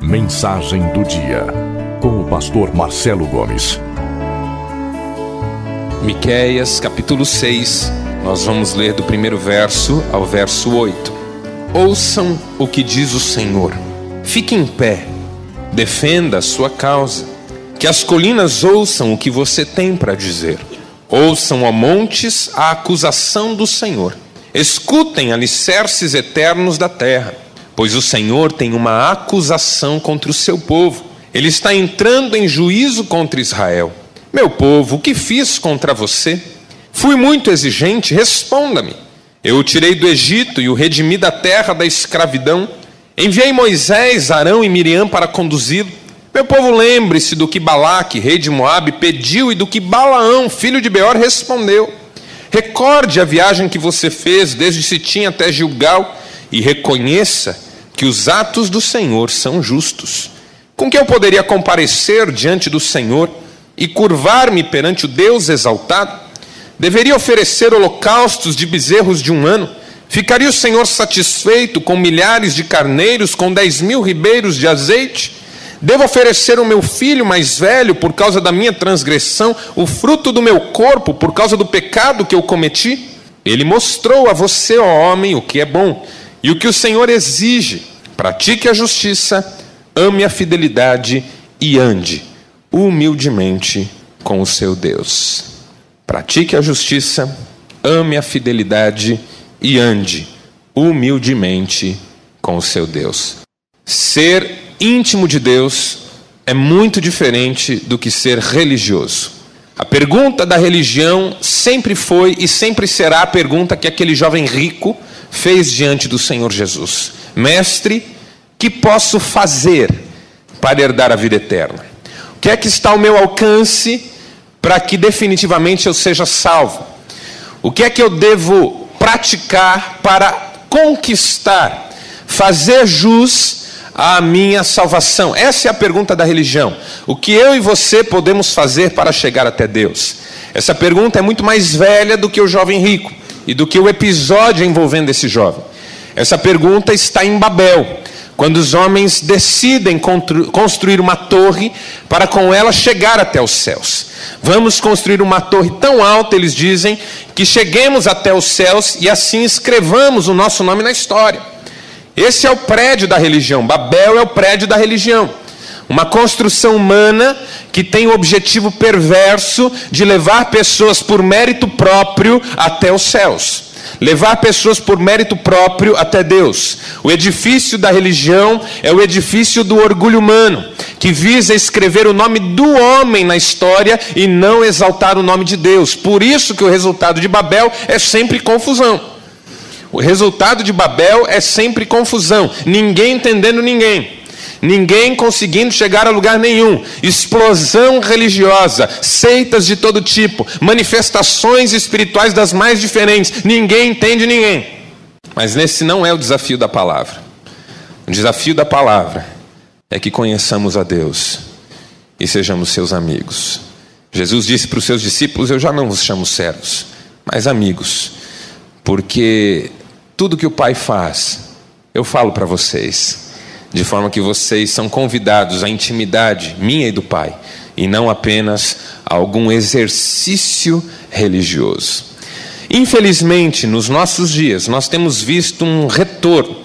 Mensagem do dia, com o pastor Marcelo Gomes. Miqueias, capítulo 6, nós vamos ler do primeiro verso ao verso 8. Ouçam o que diz o Senhor, fique em pé, defenda a sua causa, que as colinas ouçam o que você tem para dizer. Ouçam, ó montes, a acusação do Senhor. Escutem, alicerces eternos da terra, pois o Senhor tem uma acusação contra o seu povo. Ele está entrando em juízo contra Israel. Meu povo, o que fiz contra você? Fui muito exigente? Responda-me. Eu o tirei do Egito e o redimi da terra da escravidão. Enviei Moisés, Arão e Miriam para conduzi-lo. Meu povo, lembre-se do que Balaque, rei de Moabe, pediu e do que Balaão, filho de Beor, respondeu. Recorde a viagem que você fez desde Sitim até Gilgal e reconheça que os atos do Senhor são justos. Com que eu poderia comparecer diante do Senhor e curvar-me perante o Deus exaltado? Deveria oferecer holocaustos de bezerros de 1 ano? Ficaria o Senhor satisfeito com milhares de carneiros, com 10.000 ribeiros de azeite? Devo oferecer o meu filho mais velho por causa da minha transgressão, o fruto do meu corpo por causa do pecado que eu cometi? Ele mostrou a você, ó homem, o que é bom e o que o Senhor exige. Pratique a justiça, ame a fidelidade e ande humildemente com o seu Deus. Pratique a justiça, ame a fidelidade e ande humildemente com o seu Deus. Ser íntimo de Deus é muito diferente do que ser religioso. A pergunta da religião sempre foi e sempre será a pergunta que aquele jovem rico fez diante do Senhor Jesus. Mestre, que posso fazer para herdar a vida eterna? O que é que está ao meu alcance para que definitivamente eu seja salvo? O que é que eu devo praticar para conquistar, fazer jus a minha salvação? Essa é a pergunta da religião. O que eu e você podemos fazer para chegar até Deus? Essa pergunta é muito mais velha do que o jovem rico e do que o episódio envolvendo esse jovem. Essa pergunta está em Babel, quando os homens decidem construir uma torre para com ela chegar até os céus. Vamos construir uma torre tão alta, eles dizem, que cheguemos até os céus e assim escrevamos o nosso nome na história. Esse é o prédio da religião. Babel é o prédio da religião. Uma construção humana que tem o objetivo perverso de levar pessoas por mérito próprio até os céus. Levar pessoas por mérito próprio até Deus. O edifício da religião é o edifício do orgulho humano, que visa escrever o nome do homem na história e não exaltar o nome de Deus. Por isso que o resultado de Babel é sempre confusão. O resultado de Babel é sempre confusão, ninguém entendendo ninguém, ninguém conseguindo chegar a lugar nenhum, explosão religiosa, seitas de todo tipo, manifestações espirituais das mais diferentes, ninguém entende ninguém. Mas esse não é o desafio da palavra. O desafio da palavra é que conheçamos a Deus e sejamos seus amigos. Jesus disse para os seus discípulos: eu já não vos chamo servos, mas amigos, porque tudo que o Pai faz, eu falo para vocês, de forma que vocês são convidados à intimidade minha e do Pai, e não apenas a algum exercício religioso. Infelizmente, nos nossos dias, nós temos visto um retorno,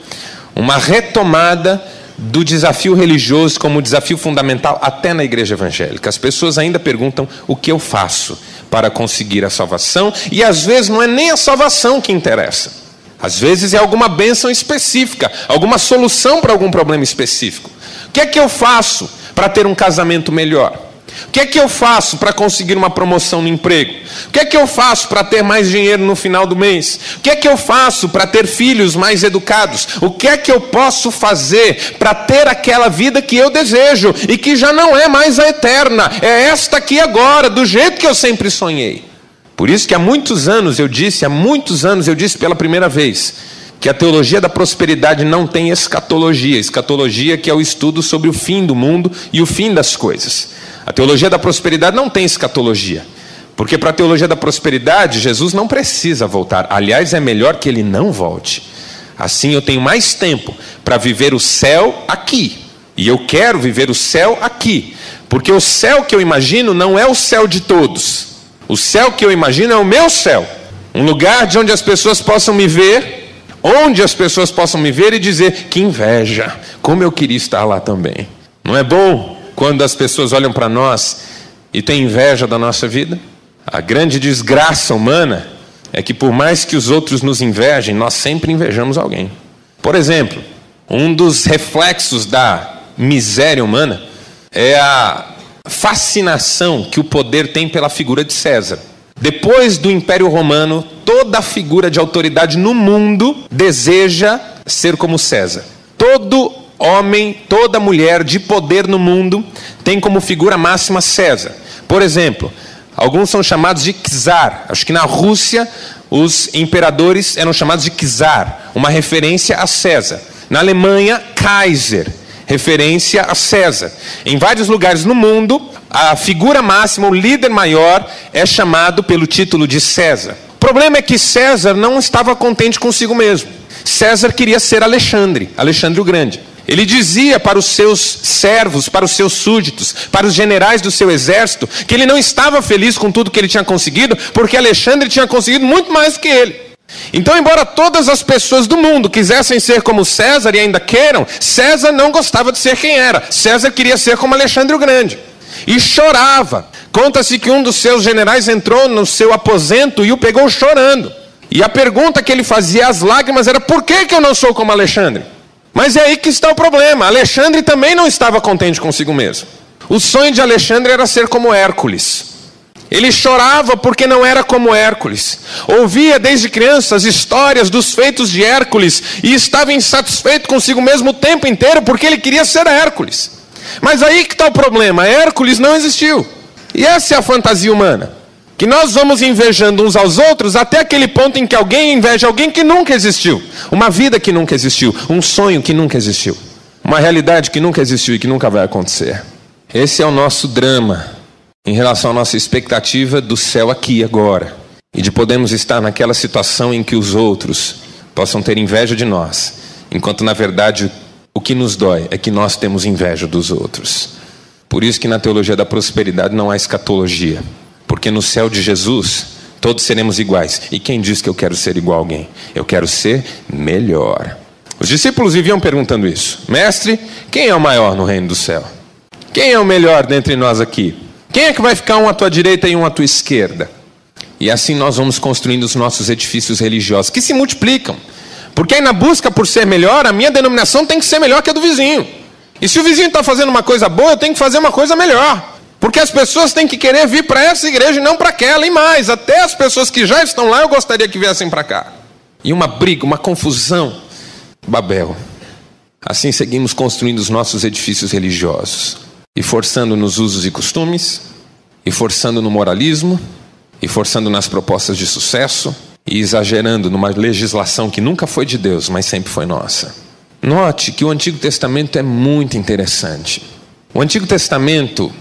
uma retomada do desafio religioso como desafio fundamental até na igreja evangélica. As pessoas ainda perguntam: o que eu faço para conseguir a salvação? E às vezes não é nem a salvação que interessa. Às vezes é alguma bênção específica, alguma solução para algum problema específico. O que é que eu faço para ter um casamento melhor? O que é que eu faço para conseguir uma promoção no emprego? O que é que eu faço para ter mais dinheiro no final do mês? O que é que eu faço para ter filhos mais educados? O que é que eu posso fazer para ter aquela vida que eu desejo e que já não é mais a eterna? É esta aqui agora, do jeito que eu sempre sonhei. Por isso que há muitos anos eu disse pela primeira vez, que a teologia da prosperidade não tem escatologia. Escatologia que é o estudo sobre o fim do mundo e o fim das coisas. A teologia da prosperidade não tem escatologia. Porque para a teologia da prosperidade, Jesus não precisa voltar. Aliás, é melhor que ele não volte. Assim eu tenho mais tempo para viver o céu aqui E eu quero viver o céu aqui, porque o céu que eu imagino não é o céu de todos. O céu que eu imagino é o meu céu. Um lugar de onde as pessoas possam me ver, onde as pessoas possam me ver e dizer: que inveja, como eu queria estar lá também. Não é bom quando as pessoas olham para nós e têm inveja da nossa vida? A grande desgraça humana é que, por mais que os outros nos invejem, nós sempre invejamos alguém. Por exemplo, um dos reflexos da miséria humana é a fascinação que o poder tem pela figura de César. Depois do Império Romano, toda figura de autoridade no mundo deseja ser como César. Todo homem, toda mulher de poder no mundo tem como figura máxima César. Por exemplo, alguns são chamados de czar. Acho que na Rússia os imperadores eram chamados de czar, uma referência a César. Na Alemanha, Kaiser, referência a César. Em vários lugares no mundo, a figura máxima, o líder maior, é chamado pelo título de César. O problema é que César não estava contente consigo mesmo. César queria ser Alexandre o Grande. Ele dizia para os seus servos, para os seus súditos, para os generais do seu exército, que ele não estava feliz com tudo que ele tinha conseguido, porque Alexandre tinha conseguido muito mais do que ele. Então, embora todas as pessoas do mundo quisessem ser como César e ainda queiram, César não gostava de ser quem era. César queria ser como Alexandre o Grande. E chorava. Conta-se que um dos seus generais entrou no seu aposento e o pegou chorando. E a pergunta que ele fazia às lágrimas era: por que eu não sou como Alexandre? Mas é aí que está o problema. Alexandre também não estava contente consigo mesmo. O sonho de Alexandre era ser como Hércules. Ele chorava porque não era como Hércules. Ouvia desde criança as histórias dos feitos de Hércules e estava insatisfeito consigo mesmo o tempo inteiro porque ele queria ser Hércules. Mas aí que está o problema: Hércules não existiu. E essa é a fantasia humana, que nós vamos invejando uns aos outros até aquele ponto em que alguém inveja alguém que nunca existiu. Uma vida que nunca existiu, um sonho que nunca existiu, uma realidade que nunca existiu e que nunca vai acontecer. Esse é o nosso drama em relação à nossa expectativa do céu aqui e agora, e de podermos estar naquela situação em que os outros possam ter inveja de nós, enquanto na verdade o que nos dói é que nós temos inveja dos outros. Por isso que na teologia da prosperidade não há escatologia, porque no céu de Jesus todos seremos iguais. E quem diz que eu quero ser igual a alguém? Eu quero ser melhor. Os discípulos viviam perguntando isso: mestre, quem é o maior no reino do céu? Quem é o melhor dentre nós aqui? Quem é que vai ficar um à tua direita e um à tua esquerda? E assim nós vamos construindo os nossos edifícios religiosos, que se multiplicam. Porque aí na busca por ser melhor, a minha denominação tem que ser melhor que a do vizinho. E se o vizinho está fazendo uma coisa boa, eu tenho que fazer uma coisa melhor. Porque as pessoas têm que querer vir para essa igreja e não para aquela. E mais, até as pessoas que já estão lá, eu gostaria que viessem para cá. E uma briga, uma confusão. Babel. Assim seguimos construindo os nossos edifícios religiosos. E forçando nos usos e costumes, e forçando no moralismo, e forçando nas propostas de sucesso, e exagerando numa legislação que nunca foi de Deus, mas sempre foi nossa. Note que o Antigo Testamento é muito interessante. O Antigo Testamento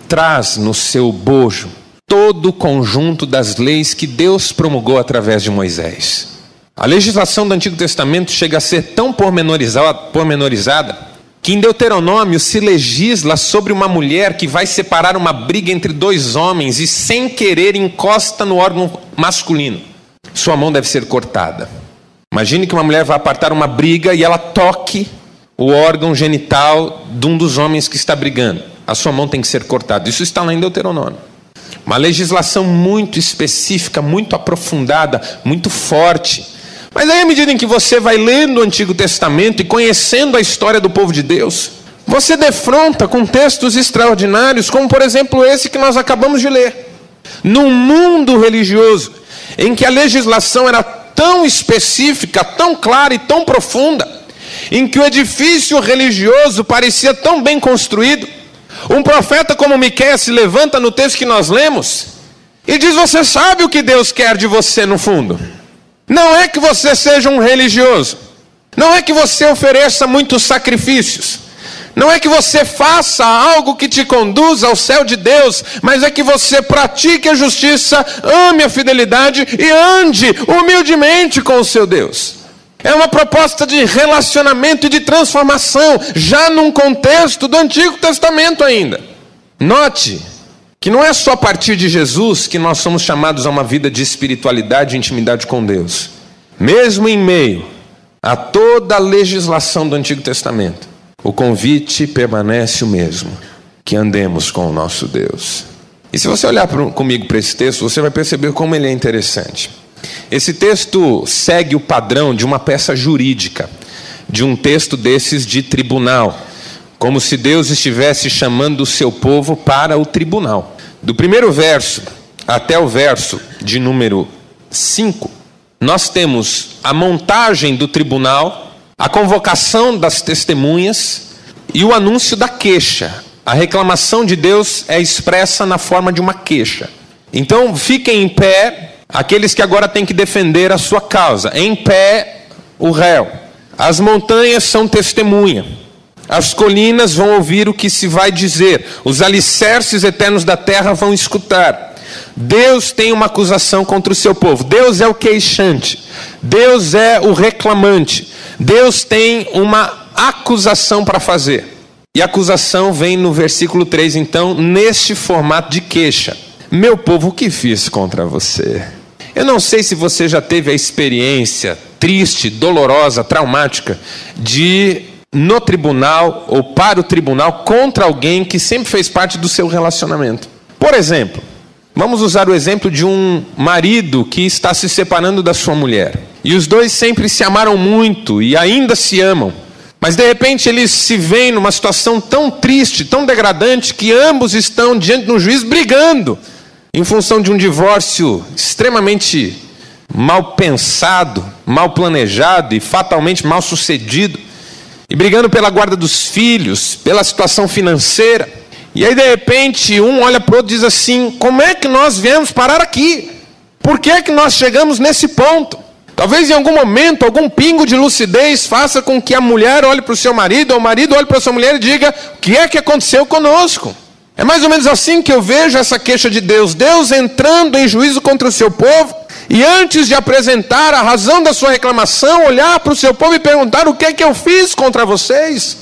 traz no seu bojo todo o conjunto das leis que Deus promulgou através de Moisés. A legislação do Antigo Testamento chega a ser tão pormenorizada que em Deuteronômio se legisla sobre uma mulher que vai separar uma briga entre dois homens e sem querer encosta no órgão masculino. Sua mão deve ser cortada. Imagine que uma mulher vai apartar uma briga e ela toque o órgão genital de um dos homens que está brigando. A sua mão tem que ser cortada. Isso está lá em Deuteronômio. Uma legislação muito específica, muito aprofundada, muito forte. Mas aí, à medida em que você vai lendo o Antigo Testamento e conhecendo a história do povo de Deus, você defronta com textos extraordinários, como por exemplo esse que nós acabamos de ler. Num mundo religioso, em que a legislação era tão específica, tão clara e tão profunda, em que o edifício religioso parecia tão bem construído, um profeta como Miqueias se levanta no texto que nós lemos e diz: você sabe o que Deus quer de você no fundo? Não é que você seja um religioso, não é que você ofereça muitos sacrifícios, não é que você faça algo que te conduza ao céu de Deus, mas é que você pratique a justiça, ame a fidelidade e ande humildemente com o seu Deus. É uma proposta de relacionamento e de transformação, já num contexto do Antigo Testamento ainda. Note que não é só a partir de Jesus que nós somos chamados a uma vida de espiritualidade e intimidade com Deus. Mesmo em meio a toda a legislação do Antigo Testamento, o convite permanece o mesmo, que andemos com o nosso Deus. E se você olhar comigo para esse texto, você vai perceber como ele é interessante. Esse texto segue o padrão de uma peça jurídica, de um texto desses de tribunal, como se Deus estivesse chamando o seu povo para o tribunal. Do primeiro verso até o verso de número 5, nós temos a montagem do tribunal, a convocação das testemunhas e o anúncio da queixa. A reclamação de Deus é expressa na forma de uma queixa. Então fiquem em pé aqueles que agora têm que defender a sua causa. Em pé o réu. As montanhas são testemunha. As colinas vão ouvir o que se vai dizer. Os alicerces eternos da terra vão escutar. Deus tem uma acusação contra o seu povo. Deus é o queixante. Deus é o reclamante. Deus tem uma acusação para fazer. E a acusação vem no versículo 3, então, neste formato de queixa. Meu povo, o que fiz contra você? Eu não sei se você já teve a experiência triste, dolorosa, traumática de, no tribunal ou para o tribunal, contra alguém que sempre fez parte do seu relacionamento. Por exemplo, vamos usar o exemplo de um marido que está se separando da sua mulher. E os dois sempre se amaram muito e ainda se amam. Mas de repente eles se veem numa situação tão triste, tão degradante, que ambos estão diante de um juiz brigando, em função de um divórcio extremamente mal pensado, mal planejado e fatalmente mal sucedido, e brigando pela guarda dos filhos, pela situação financeira. E aí de repente um olha para o outro e diz assim: como é que nós viemos parar aqui? Por que é que nós chegamos nesse ponto? Talvez em algum momento, algum pingo de lucidez faça com que a mulher olhe para o seu marido, ou o marido olhe para a sua mulher e diga: o que é que aconteceu conosco? É mais ou menos assim que eu vejo essa queixa de Deus. Deus entrando em juízo contra o seu povo, e antes de apresentar a razão da sua reclamação, olhar para o seu povo e perguntar: o que é que eu fiz contra vocês?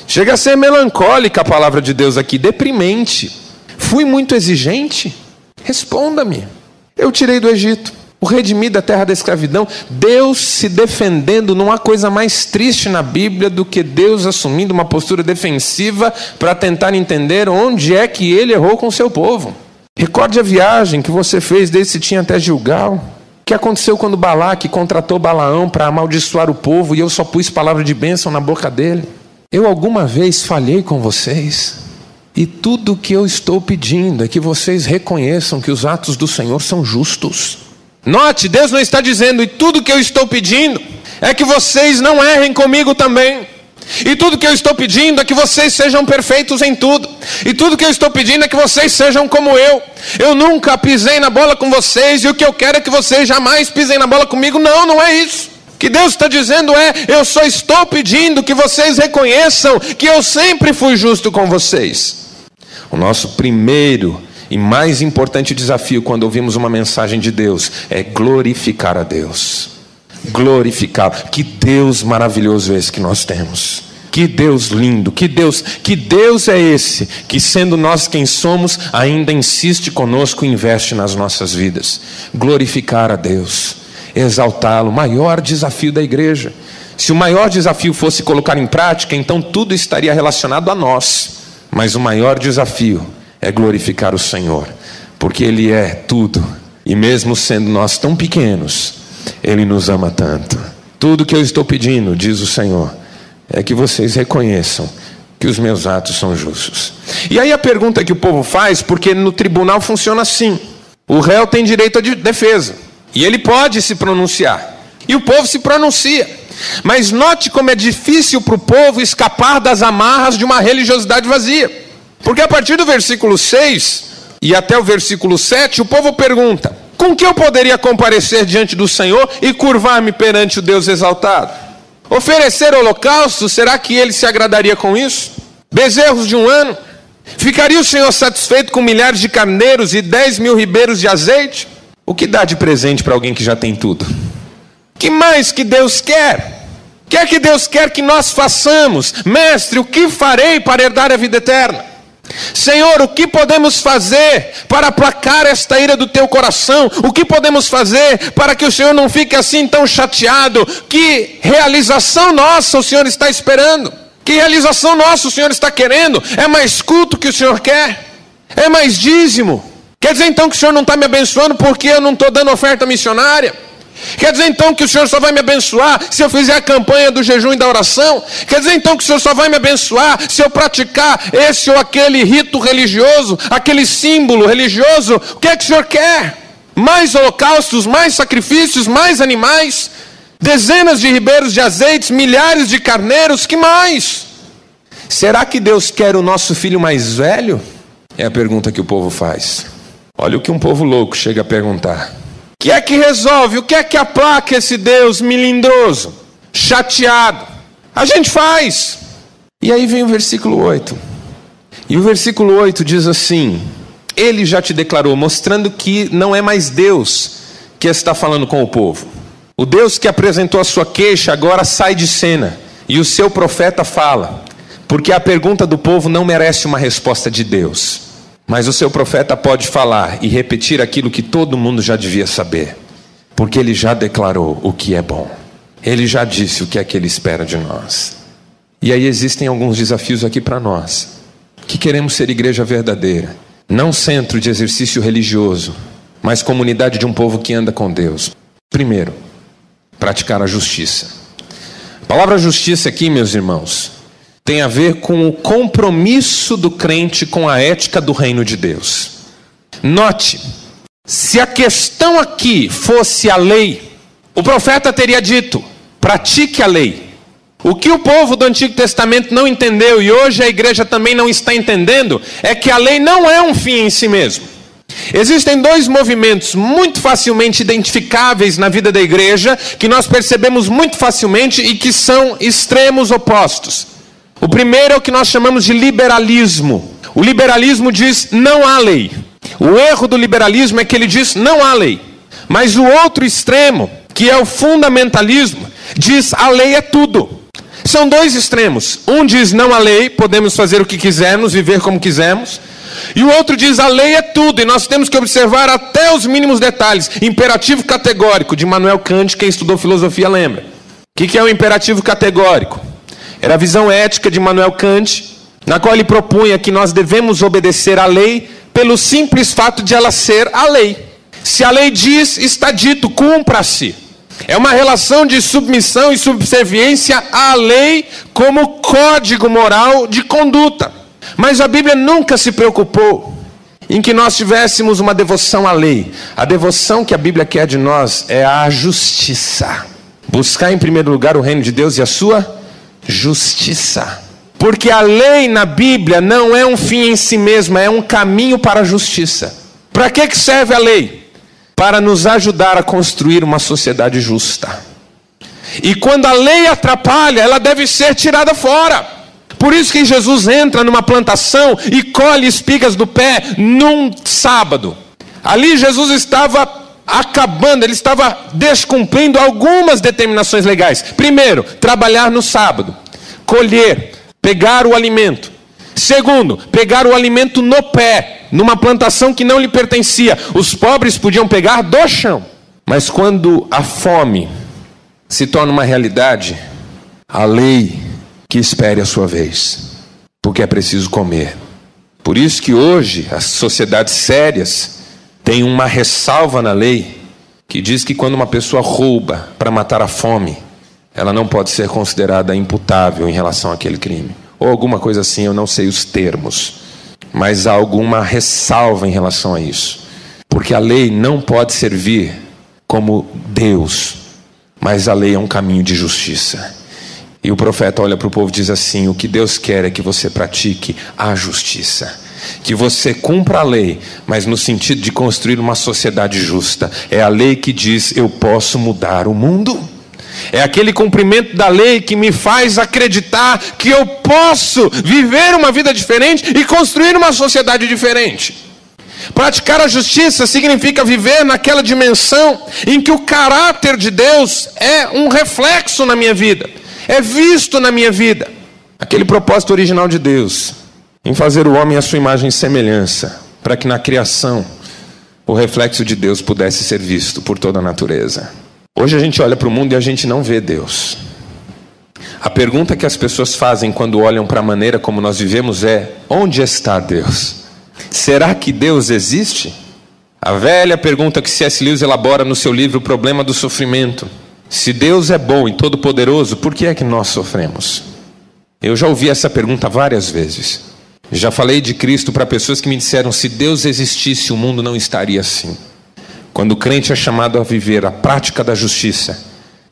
Chega a ser melancólica a palavra de Deus aqui, deprimente. Fui muito exigente? Responda-me. Eu tirei do Egito, o redimi da terra da escravidão. Deus se defendendo. Não há coisa mais triste na Bíblia do que Deus assumindo uma postura defensiva para tentar entender onde é que ele errou com o seu povo. Recorde a viagem que você fez desde Sitim até Gilgal. O que aconteceu quando Balaque contratou Balaão para amaldiçoar o povo e eu só pus palavra de bênção na boca dele? Eu alguma vez falhei com vocês? E tudo o que eu estou pedindo é que vocês reconheçam que os atos do Senhor são justos. Note, Deus não está dizendo: e tudo que eu estou pedindo é que vocês não errem comigo também. E tudo que eu estou pedindo é que vocês sejam perfeitos em tudo. E tudo que eu estou pedindo é que vocês sejam como eu. Eu nunca pisei na bola com vocês e o que eu quero é que vocês jamais pisem na bola comigo. Não, não é isso. O que Deus está dizendo é: eu só estou pedindo que vocês reconheçam que eu sempre fui justo com vocês. O nosso primeiro e mais importante desafio quando ouvimos uma mensagem de Deus é glorificar a Deus. Glorificar. Que Deus maravilhoso é esse que nós temos. Que Deus lindo. Que Deus é esse que, sendo nós quem somos, ainda insiste conosco e investe nas nossas vidas. Glorificar a Deus. Exaltá-lo. Maior desafio da igreja. Se o maior desafio fosse colocar em prática, então tudo estaria relacionado a nós. Mas o maior desafio é glorificar o Senhor, porque Ele é tudo, e mesmo sendo nós tão pequenos, Ele nos ama tanto. Tudo que eu estou pedindo, diz o Senhor, é que vocês reconheçam que os meus atos são justos. E aí a pergunta que o povo faz, porque no tribunal funciona assim: o réu tem direito à defesa, e ele pode se pronunciar, e o povo se pronuncia. Mas note como é difícil para o povo escapar das amarras de uma religiosidade vazia. Porque a partir do versículo 6 e até o versículo 7, o povo pergunta: com que eu poderia comparecer diante do Senhor e curvar-me perante o Deus exaltado? Oferecer holocausto, será que ele se agradaria com isso? Bezerros de 1 ano? Ficaria o Senhor satisfeito com milhares de carneiros e 10.000 ribeiros de azeite? O que dá de presente para alguém que já tem tudo? O que mais que Deus quer? O que é que Deus quer que nós façamos? Mestre, o que farei para herdar a vida eterna? Senhor, o que podemos fazer para aplacar esta ira do teu coração? O que podemos fazer para que o Senhor não fique assim tão chateado? Que realização nossa o Senhor está esperando? Que realização nossa o Senhor está querendo? É mais culto que o Senhor quer? É mais dízimo? Quer dizer então que o Senhor não está me abençoando porque eu não estou dando oferta missionária? Quer dizer então que o Senhor só vai me abençoar se eu fizer a campanha do jejum e da oração? Quer dizer então que o Senhor só vai me abençoar se eu praticar esse ou aquele rito religioso, aquele símbolo religioso? O que é que o Senhor quer? Mais holocaustos, mais sacrifícios, mais animais, dezenas de ribeiros de azeites, milhares de carneiros, que mais? Será que Deus quer o nosso filho mais velho? É a pergunta que o povo faz. Olha o que um povo louco chega a perguntar. O que é que resolve? O que é que aplaca esse Deus melindroso, chateado? A gente faz. E aí vem o versículo 8. E o versículo 8 diz assim: Ele já te declarou, mostrando que não é mais Deus que está falando com o povo. O Deus que apresentou a sua queixa agora sai de cena. E o seu profeta fala. Porque a pergunta do povo não merece uma resposta de Deus. Mas o seu profeta pode falar e repetir aquilo que todo mundo já devia saber. Porque ele já declarou o que é bom. Ele já disse o que é que ele espera de nós. E aí existem alguns desafios aqui para nós, que queremos ser igreja verdadeira. Não centro de exercício religioso, mas comunidade de um povo que anda com Deus. Primeiro, praticar a justiça. A palavra justiça aqui, meus irmãos, tem a ver com o compromisso do crente com a ética do reino de Deus. Note, se a questão aqui fosse a lei, o profeta teria dito: pratique a lei. O que o povo do Antigo Testamento não entendeu, e hoje a igreja também não está entendendo, é que a lei não é um fim em si mesmo. Existem dois movimentos muito facilmente identificáveis na vida da igreja, que nós percebemos muito facilmente e que são extremos opostos. O primeiro é o que nós chamamos de liberalismo. O liberalismo diz: não há lei. O erro do liberalismo é que ele diz: não há lei. Mas o outro extremo, que é o fundamentalismo, diz: a lei é tudo. São dois extremos. Um diz: não há lei, podemos fazer o que quisermos, viver como quisermos. E o outro diz: a lei é tudo, e nós temos que observar até os mínimos detalhes. Imperativo categórico, de Immanuel Kant. Quem estudou filosofia lembra. O que é o imperativo categórico? Era a visão ética de Immanuel Kant, na qual ele propunha que nós devemos obedecer à lei pelo simples fato de ela ser a lei. Se a lei diz, está dito, cumpra-se. É uma relação de submissão e subserviência à lei como código moral de conduta. Mas a Bíblia nunca se preocupou em que nós tivéssemos uma devoção à lei. A devoção que a Bíblia quer de nós é a justiça. Buscar em primeiro lugar o reino de Deus e a sua justiça. Porque a lei na Bíblia não é um fim em si mesma, é um caminho para a justiça. Para que serve a lei? Para nos ajudar a construir uma sociedade justa. E quando a lei atrapalha, ela deve ser tirada fora. Por isso que Jesus entra numa plantação e colhe espigas do pé num sábado. Ali Jesus estava acabando, ele estava descumprindo algumas determinações legais. Primeiro, trabalhar no sábado, colher, pegar o alimento. Segundo, pegar o alimento no pé, numa plantação que não lhe pertencia. Os pobres podiam pegar do chão. Mas quando a fome se torna uma realidade, a lei que espere a sua vez, porque é preciso comer. Por isso que hoje as sociedades sérias têm uma ressalva na lei que diz que quando uma pessoa rouba para matar a fome, ela não pode ser considerada imputável em relação àquele crime. Ou alguma coisa assim, eu não sei os termos. Mas há alguma ressalva em relação a isso. Porque a lei não pode servir como Deus, mas a lei é um caminho de justiça. E o profeta olha para o povo e diz assim: o que Deus quer é que você pratique a justiça. Que você cumpra a lei, mas no sentido de construir uma sociedade justa. É a lei que diz: eu posso mudar o mundo. É aquele cumprimento da lei que me faz acreditar que eu posso viver uma vida diferente e construir uma sociedade diferente. Praticar a justiça significa viver naquela dimensão em que o caráter de Deus é um reflexo na minha vida, é visto na minha vida. Aquele propósito original de Deus, em fazer o homem à sua imagem e semelhança, para que na criação o reflexo de Deus pudesse ser visto por toda a natureza. Hoje a gente olha para o mundo e a gente não vê Deus. A pergunta que as pessoas fazem quando olham para a maneira como nós vivemos é: onde está Deus? Será que Deus existe? A velha pergunta que C.S. Lewis elabora no seu livro O Problema do Sofrimento. Se Deus é bom e todo-poderoso, por que é que nós sofremos? Eu já ouvi essa pergunta várias vezes. Já falei de Cristo para pessoas que me disseram: se Deus existisse, o mundo não estaria assim. Quando o crente é chamado a viver a prática da justiça,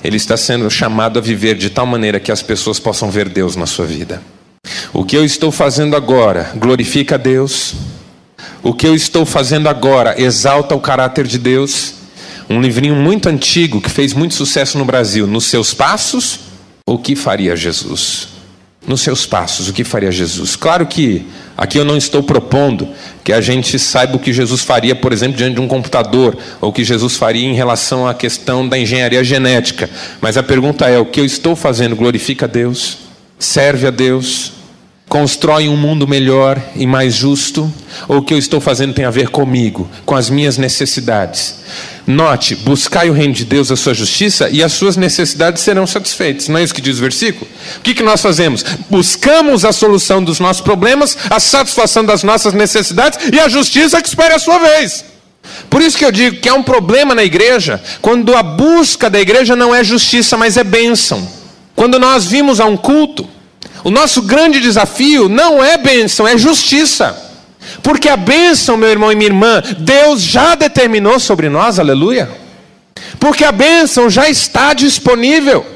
ele está sendo chamado a viver de tal maneira que as pessoas possam ver Deus na sua vida. O que eu estou fazendo agora glorifica a Deus. O que eu estou fazendo agora exalta o caráter de Deus. Um livrinho muito antigo que fez muito sucesso no Brasil. Nos seus passos, o que faria Jesus? Nos seus passos, o que faria Jesus? Claro que aqui eu não estou propondo que a gente saiba o que Jesus faria, por exemplo, diante de um computador, ou o que Jesus faria em relação à questão da engenharia genética. Mas a pergunta é: o que eu estou fazendo glorifica a Deus? Serve a Deus? Constrói um mundo melhor e mais justo? Ou o que eu estou fazendo tem a ver comigo, com as minhas necessidades? Note: buscai o reino de Deus, a sua justiça, e as suas necessidades serão satisfeitas. Não é isso que diz o versículo? O que nós fazemos? Buscamos a solução dos nossos problemas, a satisfação das nossas necessidades e a justiça que espera a sua vez. Por isso que eu digo que é um problema na igreja quando a busca da igreja não é justiça, mas é bênção. Quando nós vimos a um culto, o nosso grande desafio não é bênção, é justiça. Porque a bênção, meu irmão e minha irmã, Deus já determinou sobre nós, aleluia. Porque a bênção já está disponível.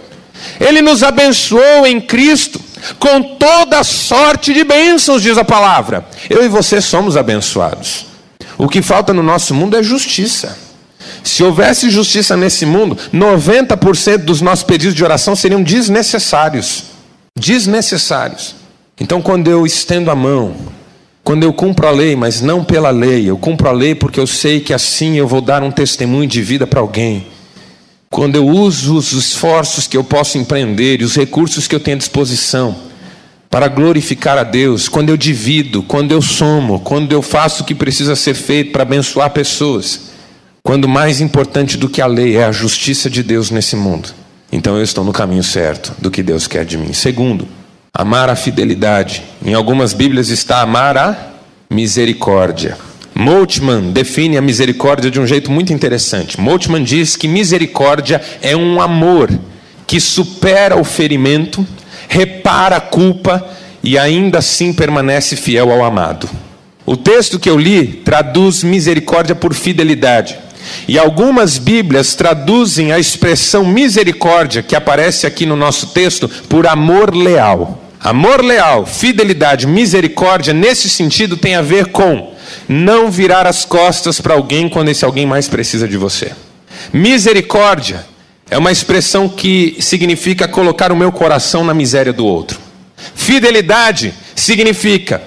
Ele nos abençoou em Cristo com toda sorte de bênçãos, diz a palavra. Eu e você somos abençoados. O que falta no nosso mundo é justiça. Se houvesse justiça nesse mundo, 90% dos nossos pedidos de oração seriam desnecessários. Desnecessários. Então, quando eu estendo a mão, quando eu cumpro a lei, mas não pela lei, eu cumpro a lei porque eu sei que assim eu vou dar um testemunho de vida para alguém. Quando eu uso os esforços que eu posso empreender e os recursos que eu tenho à disposição para glorificar a Deus, quando eu divido, quando eu somo, quando eu faço o que precisa ser feito para abençoar pessoas, quando mais importante do que a lei é a justiça de Deus nesse mundo, então eu estou no caminho certo do que Deus quer de mim. Segundo, amar a fidelidade. Em algumas Bíblias está amar a misericórdia. Moltmann define a misericórdia de um jeito muito interessante. Moltmann diz que misericórdia é um amor que supera o ferimento, repara a culpa e ainda assim permanece fiel ao amado. O texto que eu li traduz misericórdia por fidelidade. E algumas Bíblias traduzem a expressão misericórdia, que aparece aqui no nosso texto, por amor leal. Amor leal, fidelidade, misericórdia, nesse sentido tem a ver com não virar as costas para alguém quando esse alguém mais precisa de você. Misericórdia é uma expressão que significa colocar o meu coração na miséria do outro. Fidelidade significa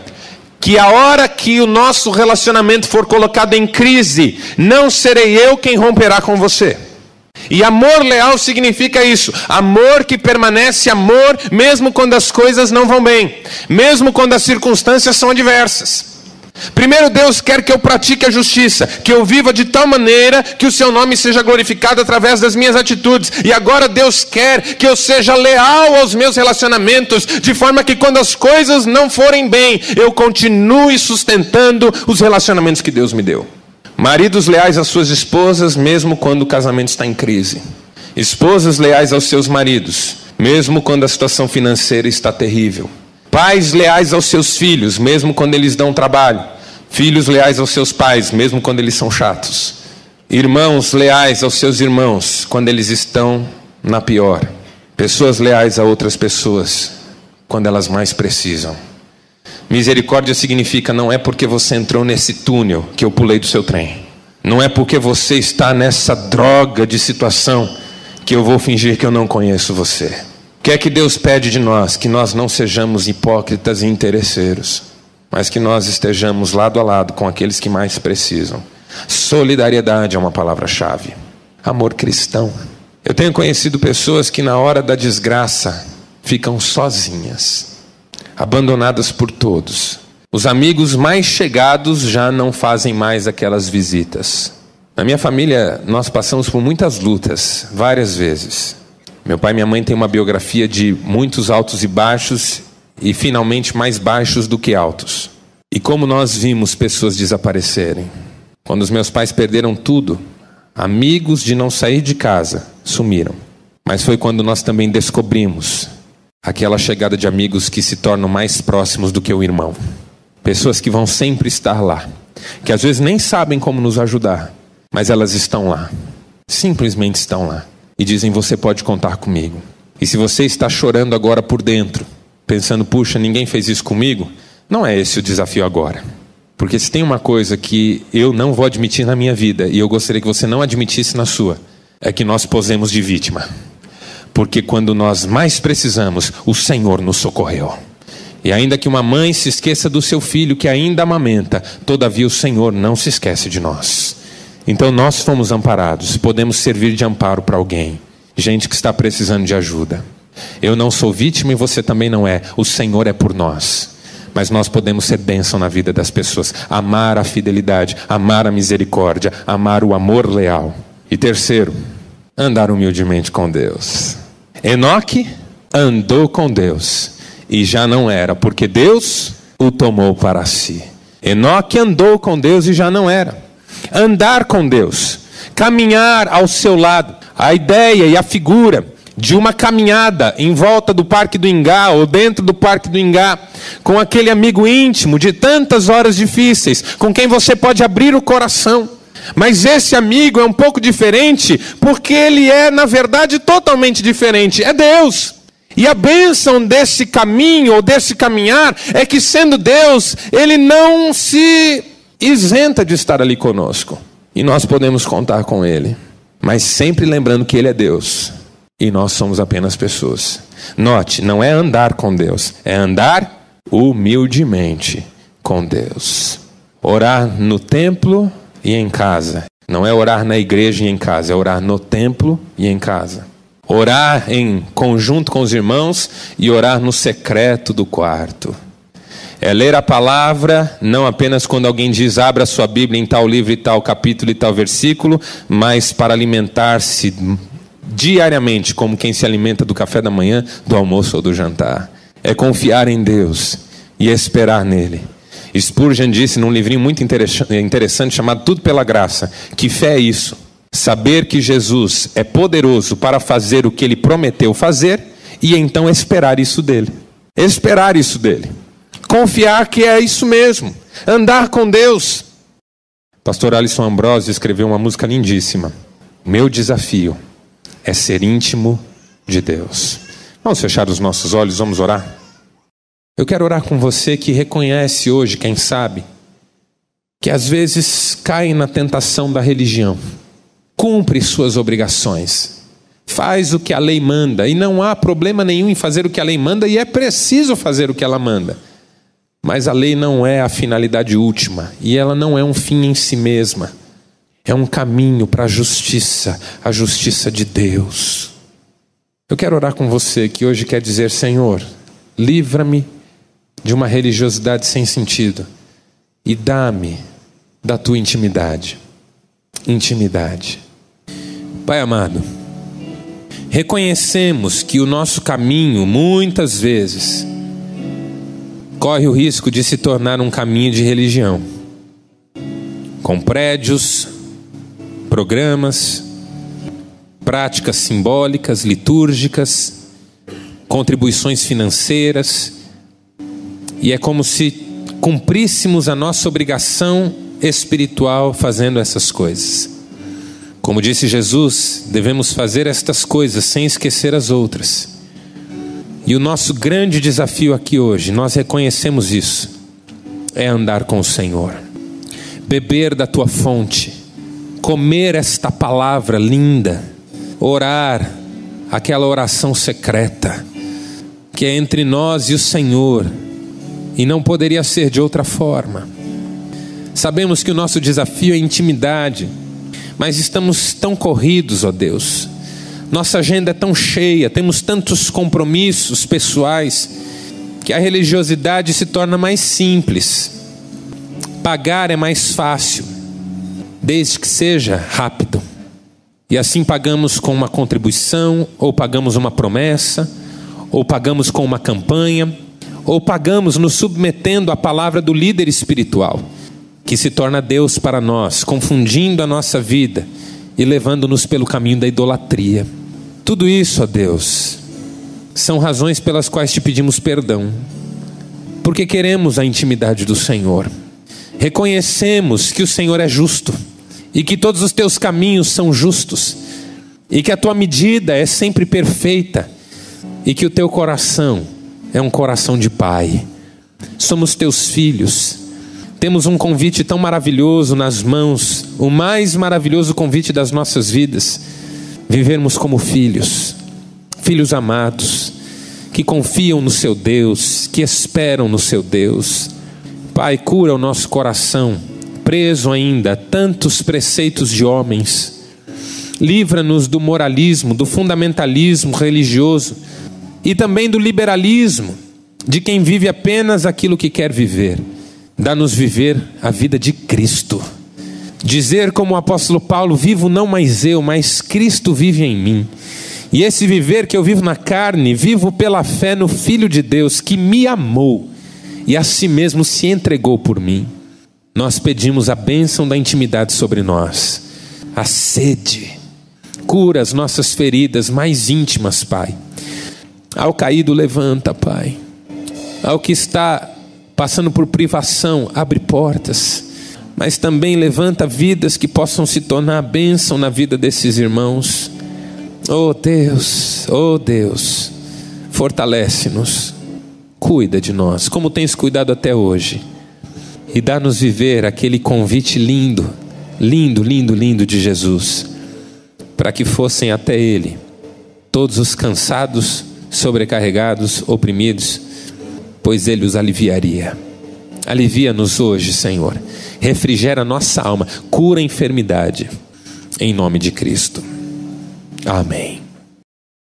que a hora que o nosso relacionamento for colocado em crise, não serei eu quem romperá com você. E amor leal significa isso, amor que permanece amor mesmo quando as coisas não vão bem, mesmo quando as circunstâncias são adversas. Primeiro, Deus quer que eu pratique a justiça, que eu viva de tal maneira que o seu nome seja glorificado através das minhas atitudes. E agora Deus quer que eu seja leal aos meus relacionamentos, de forma que quando as coisas não forem bem, eu continue sustentando os relacionamentos que Deus me deu. Maridos leais às suas esposas, mesmo quando o casamento está em crise. Esposas leais aos seus maridos, mesmo quando a situação financeira está terrível. Pais leais aos seus filhos, mesmo quando eles dão trabalho. Filhos leais aos seus pais, mesmo quando eles são chatos. Irmãos leais aos seus irmãos, quando eles estão na pior. Pessoas leais a outras pessoas, quando elas mais precisam. Misericórdia significa: não é porque você entrou nesse túnel que eu pulei do seu trem. Não é porque você está nessa droga de situação que eu vou fingir que eu não conheço você. O que é que Deus pede de nós? Que nós não sejamos hipócritas e interesseiros. mas que nós estejamos lado a lado com aqueles que mais precisam. Solidariedade é uma palavra-chave. Amor cristão. Eu tenho conhecido pessoas que na hora da desgraça ficam sozinhas, abandonadas por todos. Os amigos mais chegados já não fazem mais aquelas visitas. Na minha família, nós passamos por muitas lutas, várias vezes. Meu pai e minha mãe têm uma biografia de muitos altos e baixos, e finalmente mais baixos do que altos. E como nós vimos pessoas desaparecerem. Quando os meus pais perderam tudo, amigos de não sair de casa sumiram. Mas foi quando nós também descobrimos aquela chegada de amigos que se tornam mais próximos do que o irmão. Pessoas que vão sempre estar lá, que às vezes nem sabem como nos ajudar, mas elas estão lá, simplesmente estão lá, e dizem: você pode contar comigo. E se você está chorando agora por dentro, pensando: puxa, ninguém fez isso comigo, não é esse o desafio agora. Porque se tem uma coisa que eu não vou admitir na minha vida, e eu gostaria que você não admitisse na sua, é que nós posemos de vítima. Porque quando nós mais precisamos, o Senhor nos socorreu. E ainda que uma mãe se esqueça do seu filho que ainda amamenta, todavia o Senhor não se esquece de nós. Então nós fomos amparados, podemos servir de amparo para alguém. Gente que está precisando de ajuda. Eu não sou vítima e você também não é. O Senhor é por nós. Mas nós podemos ser bênção na vida das pessoas. Amar a fidelidade, amar a misericórdia, amar o amor leal. E terceiro, andar humildemente com Deus. Enoque andou com Deus e já não era, porque Deus o tomou para si. Enoque andou com Deus e já não era. Andar com Deus, caminhar ao seu lado. A ideia e a figura de uma caminhada em volta do Parque do Ingá ou dentro do Parque do Ingá, com aquele amigo íntimo de tantas horas difíceis, com quem você pode abrir o coração. Mas esse amigo é um pouco diferente, porque ele é, na verdade, totalmente diferente. É Deus. E a bênção desse caminho ou desse caminhar é que, sendo Deus, Ele não se isenta de estar ali conosco. E nós podemos contar com Ele. Mas sempre lembrando que Ele é Deus. E nós somos apenas pessoas. Note, não é andar com Deus, é andar humildemente com Deus. Orar no templo e em casa. Não é orar na igreja e em casa, é orar no templo e em casa. Orar em conjunto com os irmãos e orar no secreto do quarto. É ler a palavra, não apenas quando alguém diz: abra sua Bíblia em tal livro e tal capítulo e tal versículo, mas para alimentar-se diariamente, como quem se alimenta do café da manhã, do almoço ou do jantar. É confiar em Deus e esperar nele. Spurgeon disse num livrinho muito interessante chamado Tudo pela Graça, que fé é isso: saber que Jesus é poderoso para fazer o que ele prometeu fazer e então esperar isso dele. Esperar isso dele. Confiar que é isso mesmo. Andar com Deus. Pastor Alisson Ambrosio escreveu uma música lindíssima. Meu desafio é ser íntimo de Deus. Vamos fechar os nossos olhos, vamos orar. Eu quero orar com você que reconhece hoje, quem sabe, que às vezes cai na tentação da religião. Cumpre suas obrigações. Faz o que a lei manda. E não há problema nenhum em fazer o que a lei manda. E é preciso fazer o que ela manda. Mas a lei não é a finalidade última. E ela não é um fim em si mesma. É um caminho para a justiça de Deus. Eu quero orar com você que hoje quer dizer: Senhor, livra-me de uma religiosidade sem sentido e dá-me da tua intimidade. Intimidade. Pai amado, reconhecemos que o nosso caminho, muitas vezes, corre o risco de se tornar um caminho de religião, com prédios, programas, práticas simbólicas, litúrgicas, contribuições financeiras, e é como se cumpríssemos a nossa obrigação espiritual fazendo essas coisas. Como disse Jesus, devemos fazer estas coisas sem esquecer as outras. E o nosso grande desafio aqui hoje, nós reconhecemos isso, é andar com o Senhor, beber da tua fonte, comer esta palavra linda, orar aquela oração secreta que é entre nós e o Senhor, e não poderia ser de outra forma. Sabemos que o nosso desafio é intimidade, mas estamos tão corridos, ó Deus. Nossa agenda é tão cheia, temos tantos compromissos pessoais, que a religiosidade se torna mais simples. Pagar é mais fácil, desde que seja rápido. E assim pagamos com uma contribuição, ou pagamos uma promessa, ou pagamos com uma campanha, ou pagamos nos submetendo à palavra do líder espiritual, que se torna Deus para nós, confundindo a nossa vida e levando-nos pelo caminho da idolatria. Tudo isso, ó Deus, são razões pelas quais te pedimos perdão, porque queremos a intimidade do Senhor. Reconhecemos que o Senhor é justo, e que todos os teus caminhos são justos, e que a tua medida é sempre perfeita, e que o teu coração é um coração de pai. Somos teus filhos. Temos um convite tão maravilhoso nas mãos, o mais maravilhoso convite das nossas vidas: vivermos como filhos, filhos amados, que confiam no seu Deus, que esperam no seu Deus. Pai, cura o nosso coração, preso ainda a tantos preceitos de homens. Livra-nos do moralismo, do fundamentalismo religioso e também do liberalismo, de quem vive apenas aquilo que quer viver. Dá-nos viver a vida de Cristo. Dizer como o apóstolo Paulo: vivo não mais eu, mas Cristo vive em mim. E esse viver que eu vivo na carne, vivo pela fé no Filho de Deus, que me amou e a si mesmo se entregou por mim. Nós pedimos a bênção da intimidade sobre nós, a sede. Cura as nossas feridas mais íntimas, Pai. Ao caído, levanta, Pai. Ao que está passando por privação, abre portas. Mas também levanta vidas que possam se tornar a bênção na vida desses irmãos. Oh Deus, fortalece-nos, cuida de nós, como tens cuidado até hoje. E dá-nos viver aquele convite lindo, lindo, lindo, lindo de Jesus, para que fossem até Ele todos os cansados, sobrecarregados, oprimidos, pois Ele os aliviaria. Alivia-nos hoje, Senhor. Refrigera nossa alma, cura a enfermidade, em nome de Cristo. Amém.